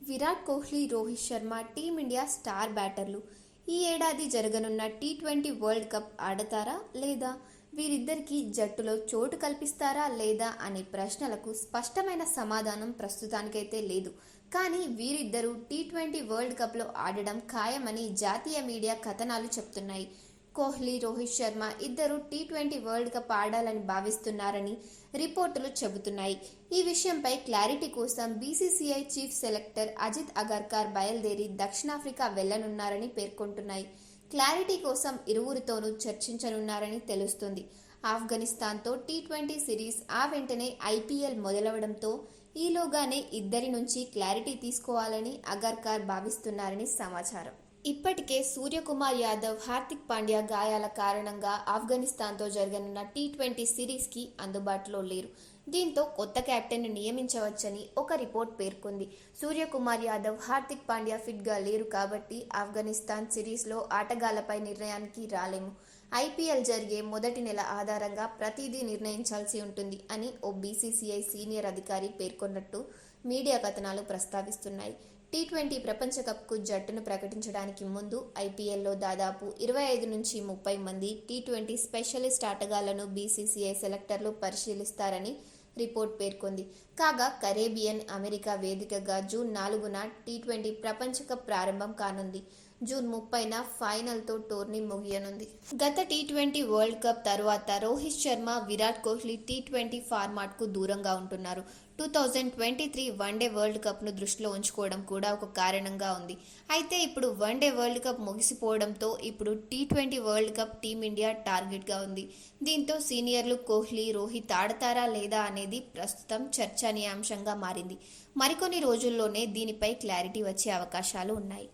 Virat Kohli, Rohit Sharma team India star బ్యాటర్లు. ఈ ఏడాది జరగనున్న టీ20 వరల్డ్ కప్ ఆడతారా లేదా, వీరిద్దరికీ జట్టులో చోటు కల్పిస్తారా లేదా అనే ప్రశ్నలకు స్పష్టమైన సమాధానం ప్రస్తుతానికైతే లేదు. కానీ వీరిద్దరూ టీ20 వరల్డ్ కప్లో ఆడడం ఖాయమని జాతీయ మీడియా కథనాలు చెప్తున్నాయి. కోహ్లీ, రోహిత్ శర్మ ఇద్దరు టీ20 వరల్డ్ కప్ ఆడాలని భావిస్తున్నారని రిపోర్టులు చెబుతున్నాయి. ఈ విషయంపై క్లారిటీ కోసం BCCI chief selector Ajit Agarkar బయలుదేరి దక్షిణాఫ్రికా వెళ్లనున్నారని పేర్కొంటున్నాయి. క్లారిటీ కోసం ఇరువురితోనూ చర్చించనున్నారని తెలుస్తుంది. ఆఫ్ఘనిస్తాన్తో టీ20 సిరీస్, ఆ వెంటనే ఐపీఎల్ మొదలవడంతో ఈలోగానే ఇద్దరి నుంచి క్లారిటీ తీసుకోవాలని అగర్కర్ భావిస్తున్నారని సమాచారం. ఇప్పటికే సూర్యకుమార్ యాదవ్, హార్దిక్ పాండ్యా గాయాల కారణంగా ఆఫ్ఘనిస్తాన్తో జరగనున్న టీ20 సిరీస్కి అందుబాటులో లేరు. దీంతో కొత్త కెప్టెన్ను నియమించవచ్చని ఒక రిపోర్ట్ పేర్కొంది. సూర్యకుమార్ యాదవ్, హార్దిక్ పాండ్యా ఫిట్గా లేరు కాబట్టి ఆఫ్ఘనిస్తాన్ సిరీస్లో ఆటగాళ్లపై నిర్ణయానికి రాలేము. ఐపీఎల్ జరిగే మొదటి నెల ఆధారంగా ప్రతిదీ నిర్ణయించాల్సి ఉంటుంది అని ఓ బీసీసీఐ సీనియర్ అధికారి పేర్కొన్నట్టు మీడియా కథనాలు ప్రస్తావిస్తున్నాయి. టీ20 ప్రపంచ కప్కు జట్టును ప్రకటించడానికి ముందు ఐపీఎల్లో దాదాపు 25 నుంచి 30 మంది టీ20 స్పెషలిస్ట్ ఆటగాళ్లను బీసీసీఐ సెలెక్టర్లు పరిశీలిస్తారని రిపోర్ట్ పేర్కొంది. కాగా కరేబియన్, అమెరికా వేదికగా జూన్ 4న టీ20 ప్రపంచ కప్ ప్రారంభం కానుంది. జూన్ 30న ఫైనల్తో టోర్నీ ముగియనుంది. గత టీ20 వరల్డ్ కప్ తర్వాత రోహిత్ శర్మ, విరాట్ కోహ్లీ టీ20 ఫార్మాట్కు దూరంగా ఉంటున్నారు. 2023 వన్డే వరల్డ్ కప్ను దృష్టిలో ఉంచుకోవడం కూడా ఒక కారణంగా ఉంది. అయితే ఇప్పుడు వన్డే వరల్డ్ కప్ ముగిసిపోవడంతో ఇప్పుడు టీ20 వరల్డ్ కప్ టీమిండియా టార్గెట్గా ఉంది. దీంతో సీనియర్లు కోహ్లీ, రోహిత్ ఆడతారా లేదా అనేది ప్రస్తుతం చర్చనీయాంశంగా మారింది. మరికొన్ని రోజుల్లోనే దీనిపై క్లారిటీ వచ్చే అవకాశాలు ఉన్నాయి.